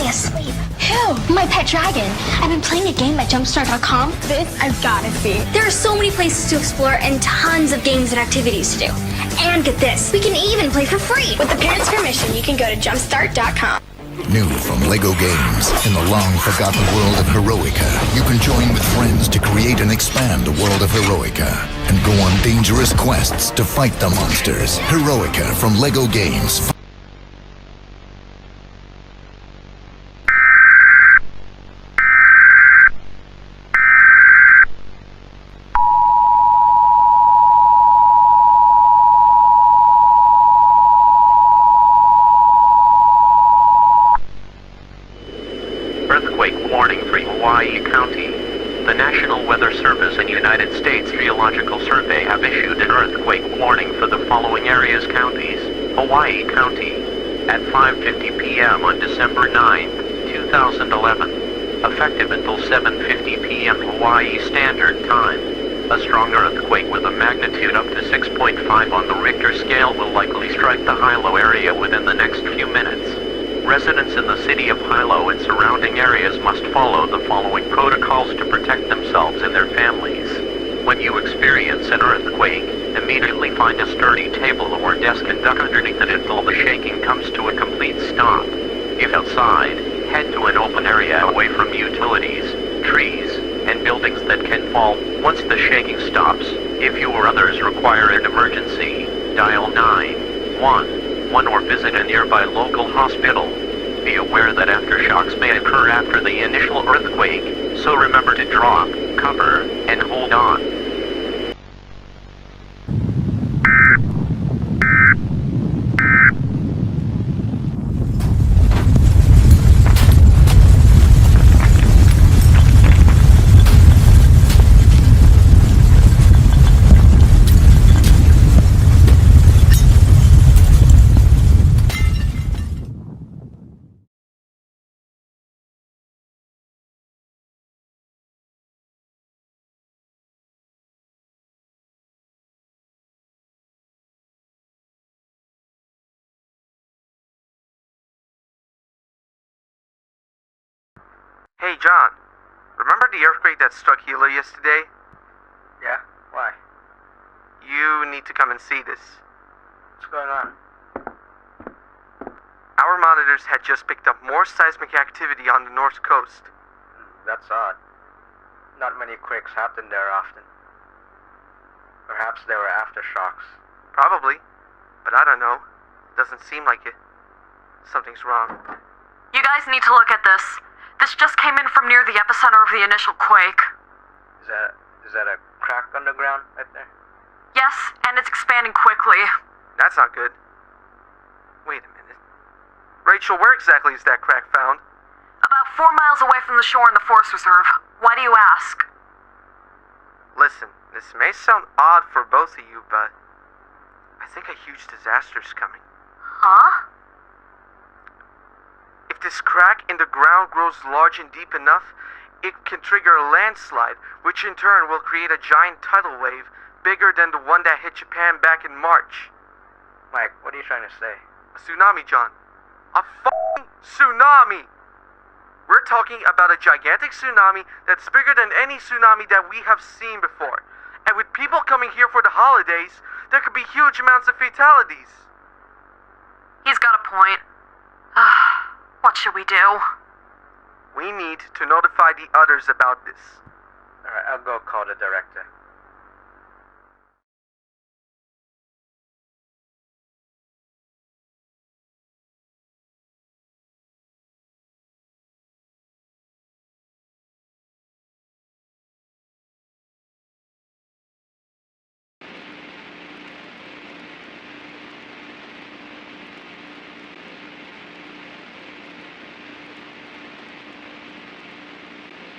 asleep. Who? My pet dragon. I've been playing a game at jumpstart.com. This I've gotta see. There are so many places to explore and tons of games and activities to do. And get this, we can even play for free. With the parents' permission, you can go to jumpstart.com. New from LEGO Games, in the long-forgotten world of Heroica, you can join with friends to create and expand the world of Heroica and go on dangerous quests to fight the monsters. Heroica from LEGO Games. Earthquake warning for Hawaii County. The National Weather Service and United States Geological Survey have issued an earthquake warning for the following areas counties. Hawaii County at 5:50 p.m. on December 9, 2011. Effective until 7:50 p.m. Hawaii Standard Time. A strong earthquake with a magnitude up to 6.5 on the Richter scale will likely strike the Hilo area within the next few minutes. Residents in the city of Hilo and surrounding areas must follow the following protocols to protect themselves and their families. When you experience an earthquake, immediately find a sturdy table or desk and duck underneath it until the shaking comes to a complete stop. If outside, head to an open area away from utilities, trees, and buildings that can fall. Once the shaking stops, if you or others require an emergency, dial 911 or visit a nearby local hospital. Be aware that aftershocks may occur after the initial earthquake, so remember to drop, cover, and hold on. Hey, John. Remember the earthquake that struck Hilo yesterday? Yeah? Why? You need to come and see this. What's going on? Our monitors had just picked up more seismic activity on the north coast. That's odd. Not many quakes happen there often. Perhaps they were aftershocks. Probably. But I don't know. Doesn't seem like it. Something's wrong. You guys need to look at this. This just came in from near the epicenter of the initial quake. Is that a crack underground right there? Yes, and it's expanding quickly. That's not good. Wait a minute. Rachel, where exactly is that crack found? About 4 miles away from the shore in the Forest Reserve. Why do you ask? Listen, this may sound odd for both of you, but I think a huge disaster's coming. Huh? If this crack in the ground grows large and deep enough, it can trigger a landslide, which in turn will create a giant tidal wave bigger than the one that hit Japan back in March. Mike, what are you trying to say? A tsunami, John. A f***ing tsunami! We're talking about a gigantic tsunami that's bigger than any tsunami that we have seen before. And with people coming here for the holidays, there could be huge amounts of fatalities. He's got a point. What should we do? We need to notify the others about this. Alright, I'll go call the director.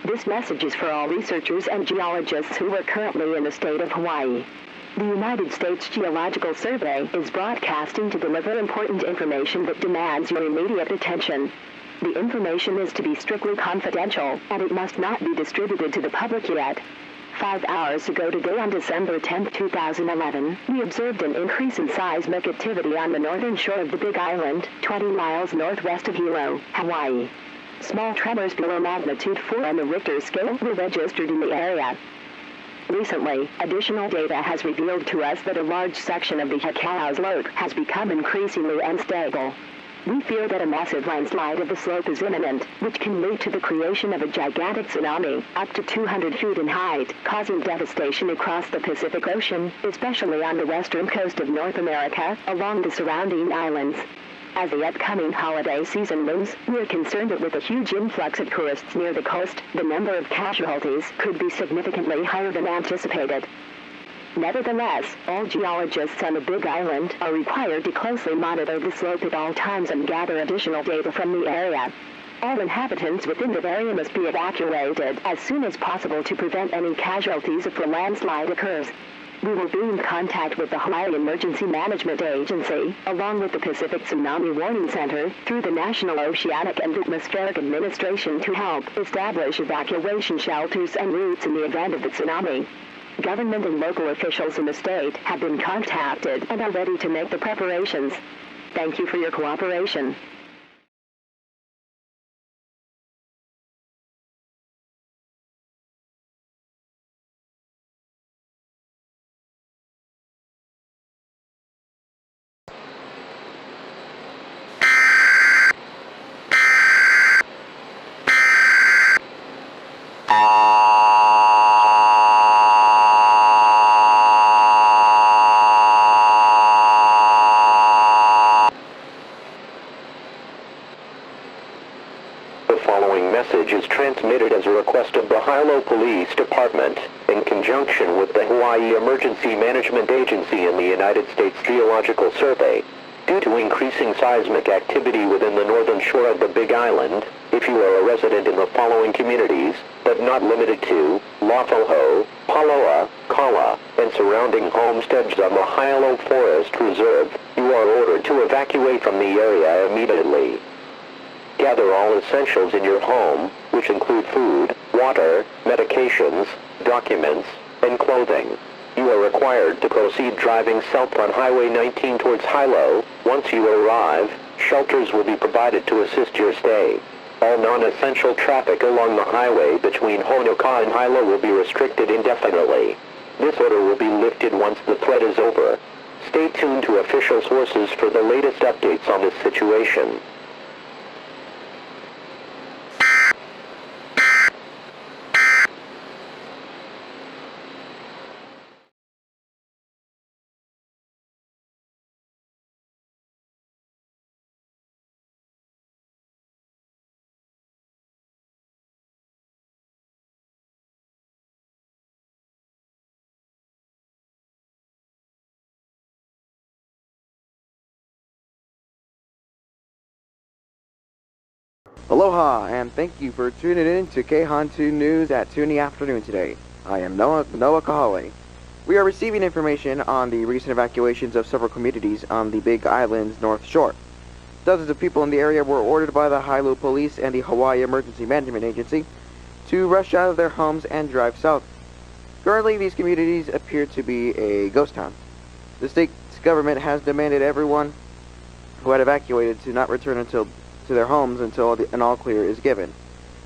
This message is for all researchers and geologists who are currently in the state of Hawaii. The United States Geological Survey is broadcasting to deliver important information that demands your immediate attention. The information is to be strictly confidential, and it must not be distributed to the public yet. 5 hours ago today on December 10, 2011, we observed an increase in seismic activity on the northern shore of the Big Island, 20 miles northwest of Hilo, Hawaii. Small tremors below magnitude 4 on the Richter scale were registered in the area. Recently, additional data has revealed to us that a large section of the Hāne'e slope has become increasingly unstable. We fear that a massive landslide of the slope is imminent, which can lead to the creation of a gigantic tsunami, up to 200 feet in height, causing devastation across the Pacific Ocean, especially on the western coast of North America, along the surrounding islands. As the upcoming holiday season looms, we are concerned that with a huge influx of tourists near the coast, the number of casualties could be significantly higher than anticipated. Nevertheless, all geologists on the Big Island are required to closely monitor the slope at all times and gather additional data from the area. All inhabitants within the area must be evacuated as soon as possible to prevent any casualties if a landslide occurs. We will be in contact with the Hawaii Emergency Management Agency, along with the Pacific Tsunami Warning Center, through the National Oceanic and Atmospheric Administration to help establish evacuation shelters and routes in the event of the tsunami. Government and local officials in the state have been contacted and are ready to make the preparations. Thank you for your cooperation. Is transmitted as a request of the Hilo Police Department in conjunction with the Hawaii Emergency Management Agency and the United States Geological Survey. Due to increasing seismic activity within the northern shore of the Big Island, if you are a resident in the following communities, but not limited to, Lafoho, Paloa, Kala, and surrounding homesteads on the Hilo Forest Reserve, you are ordered to evacuate from the area immediately. Gather all essentials in your home, which include food, water, medications, documents, and clothing. You are required to proceed driving south on Highway 19 towards Hilo. Once you arrive, shelters will be provided to assist your stay. All non-essential traffic along the highway between Honoka and Hilo will be restricted indefinitely. This order will be lifted once the threat is over. Stay tuned to official sources for the latest updates on this situation. Aloha, and thank you for tuning in to Keihan2 News at 2 in the afternoon today. I am Noah Kahale. We are receiving information on the recent evacuations of several communities on the Big Island's North Shore. Dozens of people in the area were ordered by the Hilo Police and the Hawaii Emergency Management Agency to rush out of their homes and drive south. Currently, these communities appear to be a ghost town. The state's government has demanded everyone who had evacuated to not return to their homes until an all-clear is given.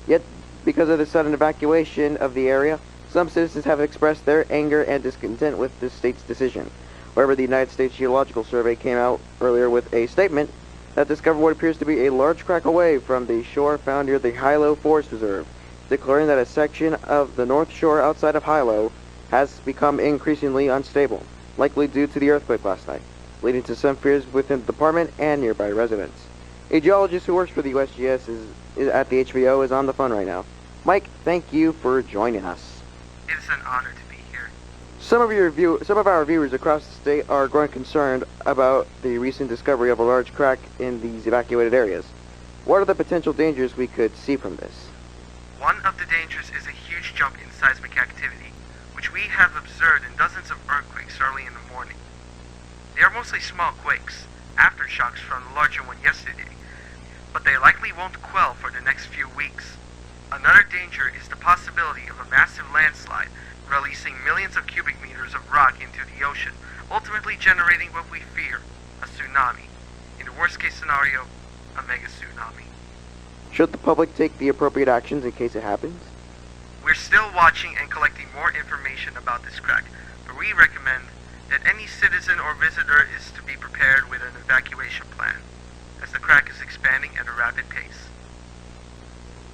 Yet, because of the sudden evacuation of the area, some citizens have expressed their anger and discontent with the state's decision. However, the United States Geological Survey came out earlier with a statement that discovered what appears to be a large crack away from the shore found near the Hilo Forest Reserve, declaring that a section of the North Shore outside of Hilo has become increasingly unstable, likely due to the earthquake last night, leading to some fears within the department and nearby residents. A geologist who works for the USGS is at the HBO is on the phone right now. Mike, thank you for joining us. It's an honor to be here. Some of our viewers across the state are growing concerned about the recent discovery of a large crack in these evacuated areas. What are the potential dangers we could see from this? One of the dangers is a huge jump in seismic activity, which we have observed in dozens of earthquakes early in the morning. They are mostly small quakes, aftershocks from the larger one yesterday, but they likely won't quell for the next few weeks. Another danger is the possibility of a massive landslide, releasing millions of cubic meters of rock into the ocean, ultimately generating what we fear, a tsunami. In the worst case scenario, a mega tsunami. Should the public take the appropriate actions in case it happens? We're still watching and collecting more information about this crack, but we recommend that any citizen or visitor is to be prepared with an evacuation plan, as the crack is expanding at a rapid pace.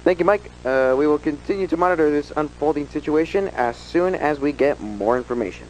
Thank you, Mike. We will continue to monitor this unfolding situation as soon as we get more information.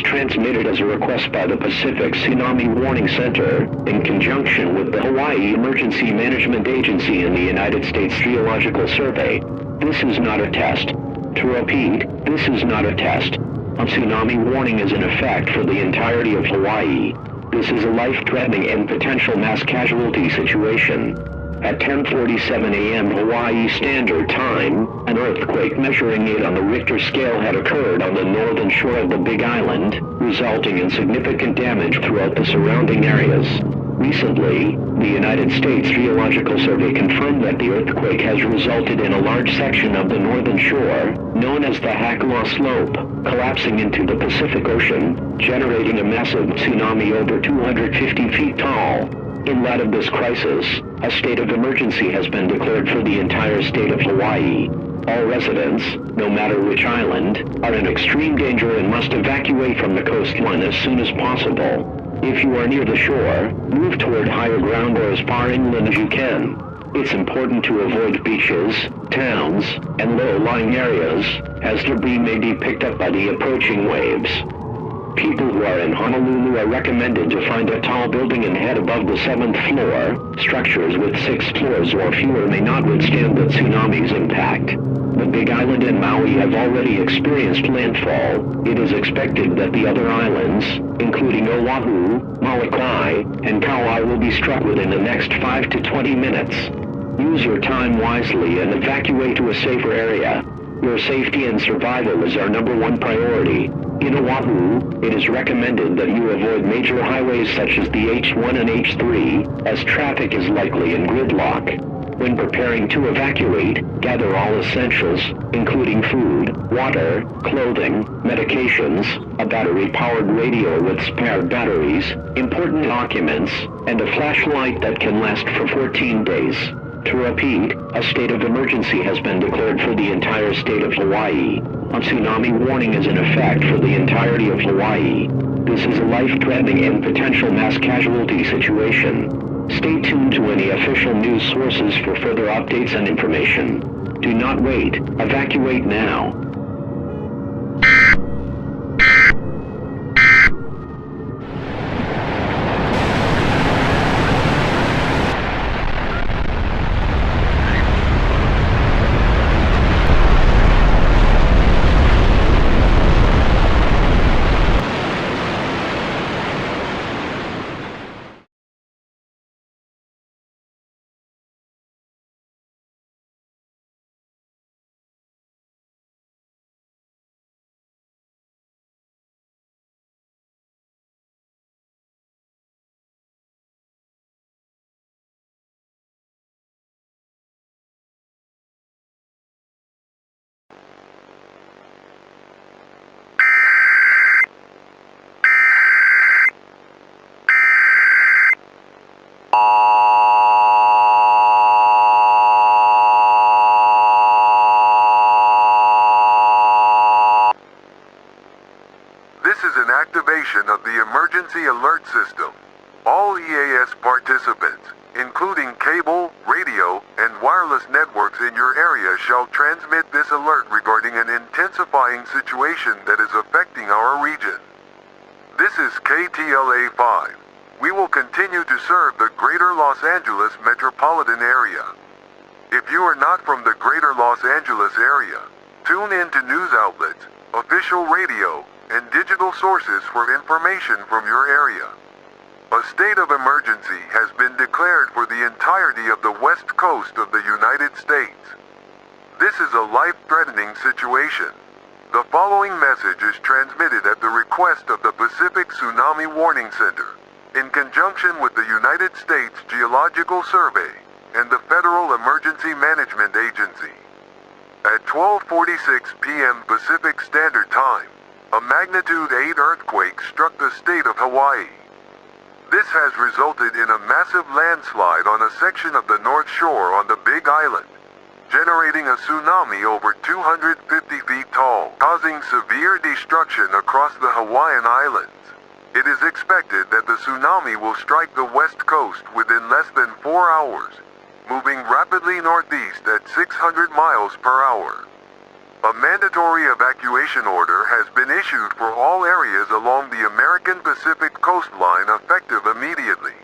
Transmitted as a request by the Pacific Tsunami Warning Center in conjunction with the Hawaii Emergency Management Agency and the United States Geological Survey. This is not a test. To repeat, this is not a test. A tsunami warning is in effect for the entirety of Hawaii. This is a life-threatening and potential mass casualty situation. At 10:47 a.m. Hawaii Standard Time, an earthquake measuring 8 on the Richter scale had occurred on the northern shore of the Big Island, resulting in significant damage throughout the surrounding areas. Recently, the United States Geological Survey confirmed that the earthquake has resulted in a large section of the northern shore, known as the Hāne'e Slope, collapsing into the Pacific Ocean, generating a massive tsunami over 250 feet tall. In light of this crisis, a state of emergency has been declared for the entire state of Hawaii. All residents, no matter which island, are in extreme danger and must evacuate from the coastline as soon as possible. If you are near the shore, move toward higher ground or as far inland as you can. It's important to avoid beaches, towns, and low-lying areas, as debris may be picked up by the approaching waves. People who are in Honolulu are recommended to find a tall building and head above the 7th floor. Structures with 6 floors or fewer may not withstand the tsunami's impact. The Big Island and Maui have already experienced landfall. It is expected that the other islands, including Oahu, Molokai, and Kauai, will be struck within the next 5 to 20 minutes. Use your time wisely and evacuate to a safer area. Your safety and survival is our #1 priority. In Oahu, it is recommended that you avoid major highways such as the H1 and H3, as traffic is likely in gridlock. When preparing to evacuate, gather all essentials, including food, water, clothing, medications, a battery-powered radio with spare batteries, important documents, and a flashlight that can last for 14 days. To repeat, a state of emergency has been declared for the entire state of Hawaii. A tsunami warning is in effect for the entirety of Hawaii. This is a life-threatening and potential mass casualty situation. Stay tuned to any official news sources for further updates and information. Do not wait. Evacuate now. This is an activation of the emergency alert system. All EAS participants, including cable, radio, and wireless networks in your area, shall transmit this alert regarding an intensifying situation that is affecting our region. This is KTLA-5. We will continue to serve the Greater Los Angeles metropolitan area. If you are not from the Greater Los Angeles area, tune in to news outlets, official radio, and digital sources for information from your area. A state of emergency has been declared for the entirety of the west coast of the United States. This is a life-threatening situation. The following message is transmitted at the request of the Pacific Tsunami Warning Center, in conjunction with the United States Geological Survey and the Federal Emergency Management Agency. At 12:46 p.m. Pacific Standard Time, a magnitude 8 earthquake struck the state of Hawaii. This has resulted in a massive landslide on a section of the North Shore on the Big Island, generating a tsunami over 250 feet tall, causing severe destruction across the Hawaiian Islands. It is expected that the tsunami will strike the west coast within less than 4 hours, moving rapidly northeast at 600 miles per hour. A mandatory evacuation order has been issued for all areas along the American Pacific coastline effective immediately.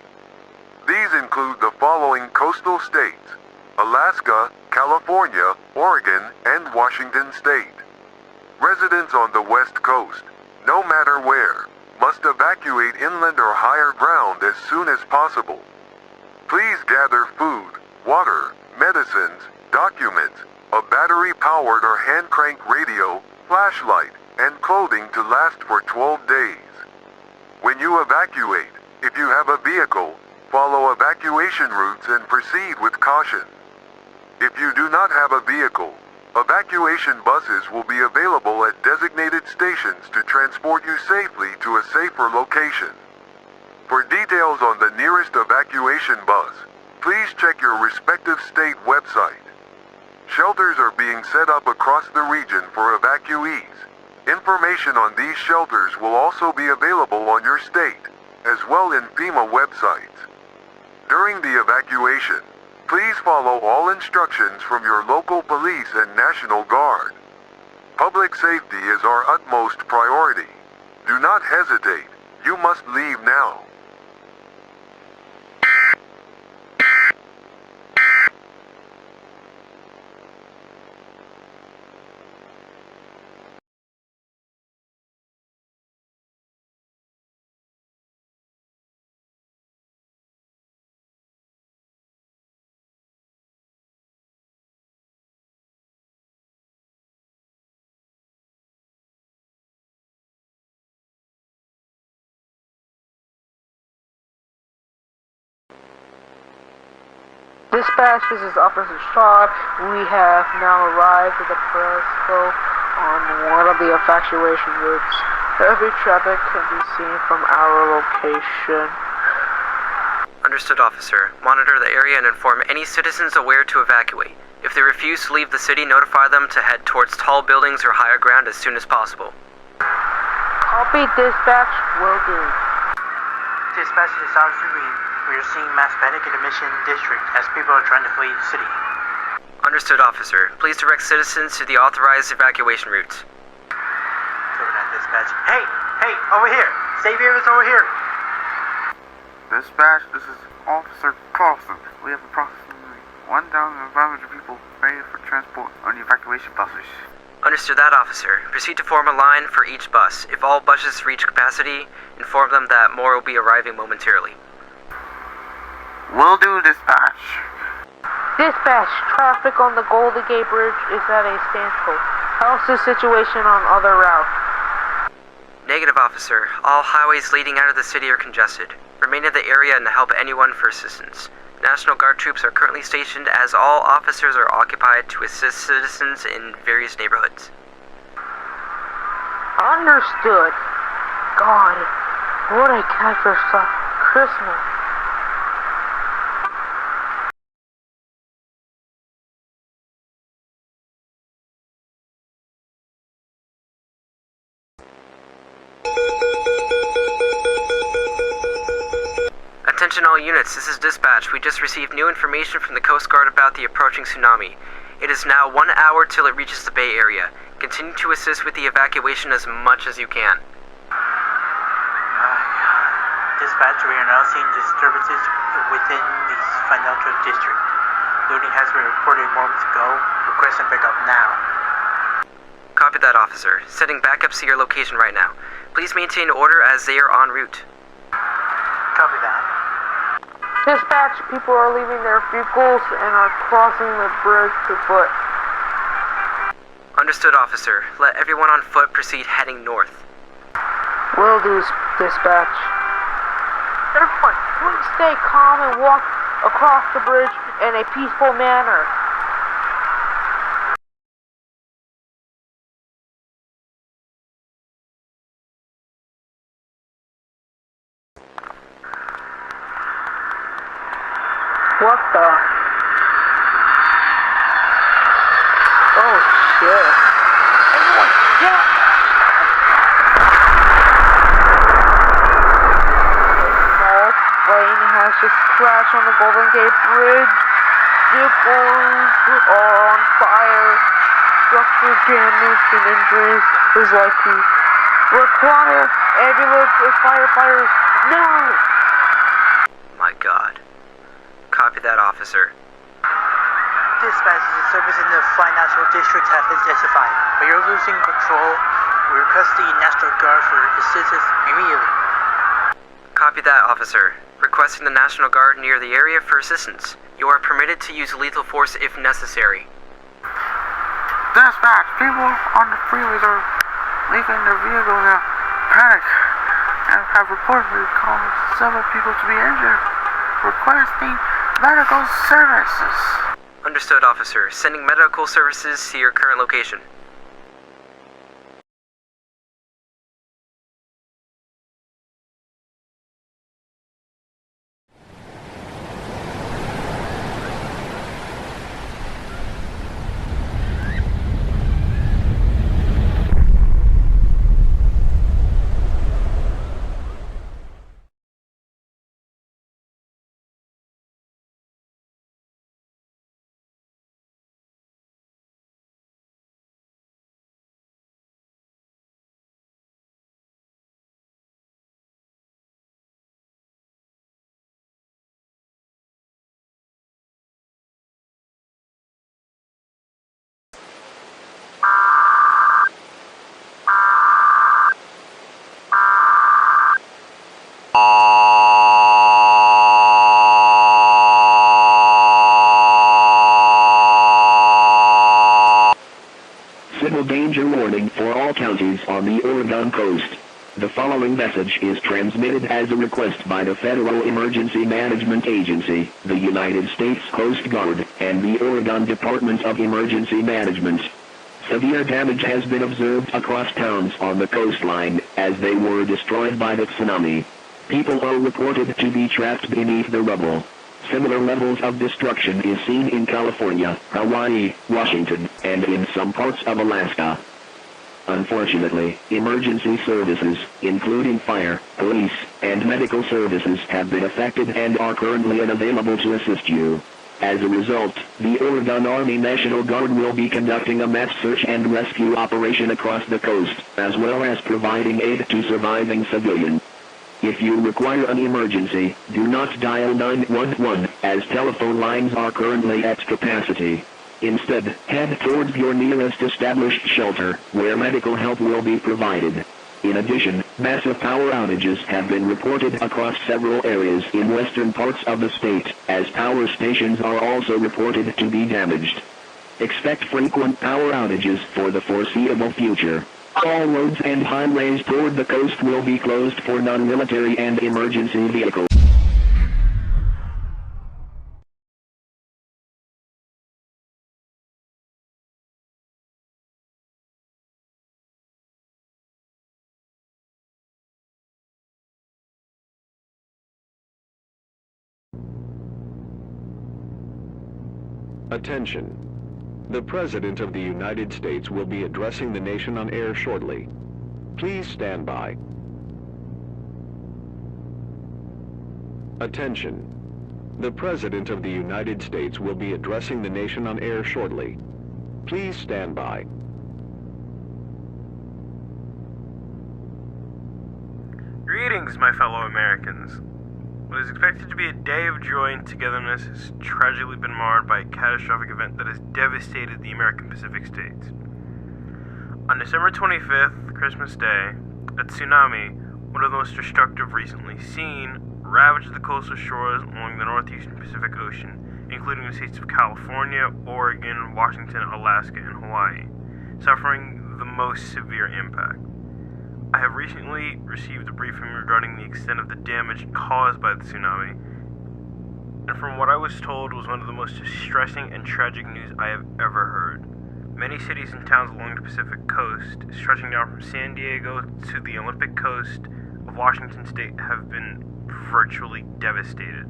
These include the following coastal states: Alaska, California, Oregon, and Washington State. Residents on the West Coast, no matter where, must evacuate inland or higher ground as soon as possible. Please gather food, water, medicines, documents, a battery-powered or hand-crank radio, flashlight, and clothing to last for 12 days. When you evacuate, if you have a vehicle, follow evacuation routes and proceed with caution. If you do not have a vehicle, evacuation buses will be available at designated stations to transport you safely to a safer location. For details on the nearest evacuation bus, please check your respective state website. Shelters are being set up across the region for evacuees. Information on these shelters will also be available on your state, as well in FEMA websites. During the evacuation, please follow all instructions from your local police and National Guard. Public safety is our utmost priority. Do not hesitate. You must leave now. Dispatch, this is Officer Shaw. We have now arrived at the Fresco on one of the evacuation routes. Heavy traffic can be seen from our location. Understood, officer. Monitor the area and inform any citizens aware to evacuate. If they refuse to leave the city, notify them to head towards tall buildings or higher ground as soon as possible. Copy, dispatch. Will do. Dispatch to Officer Green. We are seeing mass panic in the Mission District as people are trying to flee the city. Understood, officer. Please direct citizens to the authorized evacuation routes. Over that, dispatch. Hey! Over here! Xavier is over here! Dispatch, this is Officer Carlson. We have approximately 1,500 people ready for transport on the evacuation buses. Understood that, officer. Proceed to form a line for each bus. If all buses reach capacity, inform them that more will be arriving momentarily. Will do, dispatch. Dispatch, traffic on the Golden Gate Bridge is at a standstill. How's the situation on other routes? Negative, officer. All highways leading out of the city are congested. Remain in the area and help anyone for assistance. National Guard troops are currently stationed as all officers are occupied to assist citizens in various neighborhoods. Understood. God, what a catch for Christmas. Attention all units, this is dispatch. We just received new information from the Coast Guard about the approaching tsunami. It is now 1 hour till it reaches the Bay Area. Continue to assist with the evacuation as much as you can. Dispatch, we are now seeing disturbances within the financial district. Looting has been reported moments ago. Requesting pickup now. Copy that, officer. Sending backups to your location right now. Please maintain order as they are en route. Copy that. Dispatch, people are leaving their vehicles and are crossing the bridge to foot. Understood, officer. Let everyone on foot proceed heading north. Will do, dispatch. Everyone, please stay calm and walk across the bridge in a peaceful manner. What the? Oh shit. Everyone, get up! Plane has just crashed on the Golden Gate Bridge. Vehicles are on fire. Structure damage and injuries is likely. Require ambulance and firefighters now! My God. Copy that, officer. Dispatch, the service in the financial district have intensified, but you're losing control. We request the National Guard for assistance immediately. Copy that, officer. Requesting the National Guard near the area for assistance. You are permitted to use lethal force if necessary. Dispatch, people on the freeways are leaving their vehicles in panic and have reportedly caused several people to be injured. Requesting medical services. Understood, officer. Sending medical services to your current location. Civil danger warning for all counties on the Oregon coast. The following message is transmitted as a request by the Federal Emergency Management Agency, the United States Coast Guard, and the Oregon Department of Emergency Management. Severe damage has been observed across towns on the coastline, as they were destroyed by the tsunami. People are reported to be trapped beneath the rubble. Similar levels of destruction is seen in California, Hawaii, Washington, and in some parts of Alaska. Unfortunately, emergency services, including fire, police, and medical services, have been affected and are currently unavailable to assist you. As a result, the Oregon Army National Guard will be conducting a mass search and rescue operation across the coast, as well as providing aid to surviving civilians. If you require an emergency, do not dial 911, as telephone lines are currently at capacity. Instead, head towards your nearest established shelter, where medical help will be provided. In addition, massive power outages have been reported across several areas in western parts of the state, as power stations are also reported to be damaged. Expect frequent power outages for the foreseeable future. All roads and highways toward the coast will be closed for non-military and emergency vehicles. Attention. The President of the United States will be addressing the nation on air shortly. Please stand by. Attention. The President of the United States will be addressing the nation on air shortly. Please stand by. Greetings, my fellow Americans. What is expected to be a day of joy and togetherness has tragically been marred by a catastrophic event that has devastated the American Pacific states. On December 25th, Christmas Day, a tsunami, one of the most destructive recently seen, ravaged the coastal shores along the northeastern Pacific Ocean, including the states of California, Oregon, Washington, Alaska, and Hawaii, suffering the most severe impact. I have recently received a briefing regarding the extent of the damage caused by the tsunami, and from what I was told was one of the most distressing and tragic news I have ever heard. Many cities and towns along the Pacific coast, stretching down from San Diego to the Olympic coast of Washington state, have been virtually devastated.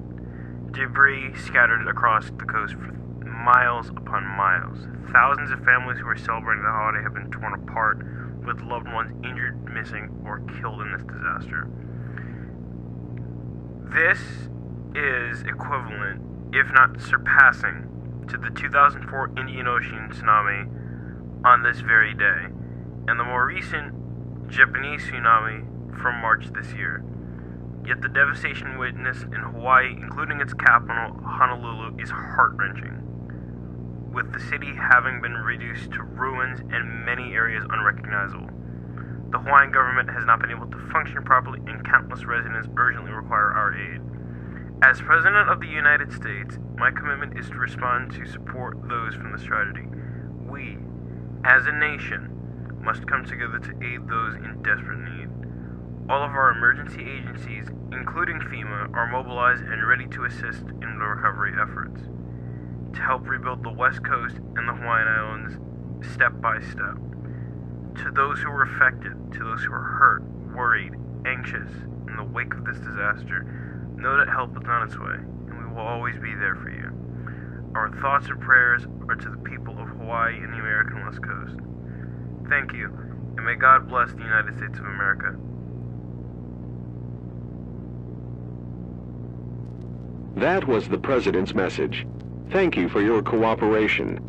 Debris scattered across the coast for miles upon miles. Thousands of families who are celebrating the holiday have been torn apart, with loved ones injured, missing, or killed in this disaster. This is equivalent, if not surpassing, to the 2004 Indian Ocean tsunami on this very day, and the more recent Japanese tsunami from March this year. Yet the devastation witnessed in Hawaii, including its capital, Honolulu, is heart-wrenching, with the city having been reduced to ruins and many areas unrecognizable. The Hawaiian government has not been able to function properly, and countless residents urgently require our aid. As President of the United States, my commitment is to respond to support those from this tragedy. We, as a nation, must come together to aid those in desperate need. All of our emergency agencies, including FEMA, are mobilized and ready to assist in the recovery efforts, to help rebuild the West Coast and the Hawaiian Islands step by step. To those who were affected, to those who are hurt, worried, anxious in the wake of this disaster, know that help is on its way, and we will always be there for you. Our thoughts and prayers are to the people of Hawaii and the American West Coast. Thank you, and may God bless the United States of America. That was the President's message. Thank you for your cooperation.